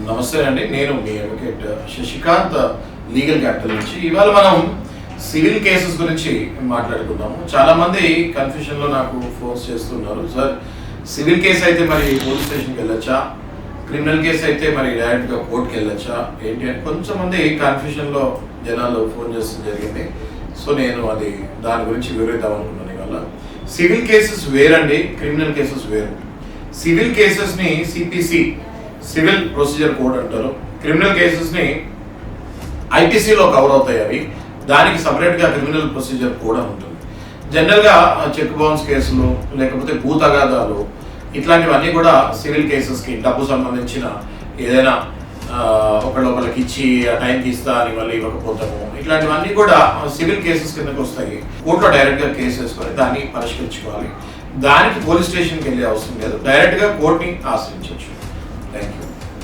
నమస్తే అండి, నేను మీ అడ్వకేట్ శశికాంత్ లీగల్ క్యాపిటల్ నుంచి. ఇవాళ మనం సివిల్ కేసెస్ గురించి మాట్లాడుకుందాము. చాలా మంది కన్ఫ్యూజన్ లో నాకు ఫోన్స్ చేస్తున్నారు, సార్ సివిల్ కేసు అయితే మరి పోలీస్ స్టేషన్కి వెళ్ళొచ్చా, క్రిమినల్ కేసు అయితే మరి డైరెక్ట్ గా కోర్టుకి వెళ్ళొచ్చా ఏంటి అని కొంచెం మంది కన్ఫ్యూజన్ లో జనాలు ఫోన్ చేస్తూ జరిగింది. సో నేను దాని గురించి వివరిద్దాం అనుకున్నాను. ఇవాళ సివిల్ కేసెస్ వేరండి, క్రిమినల్ కేసెస్ వేరు. సివిల్ కేసెస్ ని సిపిసి సివిల్ ప్రొసీజర్ కోడ్ అంటారు. క్రిమినల్ కేసెస్ ని ఐపీసీలో కవర్ అవుతాయి. అవి దానికి సపరేట్ గా క్రిమినల్ ప్రొసీజర్ కోడ్ ఉంటుంది. జనరల్ గా చెక్ బౌన్స్ కేసులు లేకపోతే భూ తగాదాలు ఇట్లాంటివన్నీ కూడా సివిల్ కేసెస్ కి డబ్బు సంబంధించిన ఏదైనా ఒకళ్ళకి ఇచ్చి ఆ టైంకి ఇస్తా అని మళ్ళీ ఇవ్వకపోతాము, ఇట్లాంటివన్నీ కూడా సివిల్ కేసెస్ కిందకి వస్తాయి. కోర్టులో డైరెక్ట్ గా కేసు వేసుకొని దాన్ని పరిష్కరించుకోవాలి. దానికి పోలీస్ స్టేషన్కి వెళ్ళే అవసరం లేదు, డైరెక్ట్ గా కోర్టుని ఆశ్రయించవచ్చు.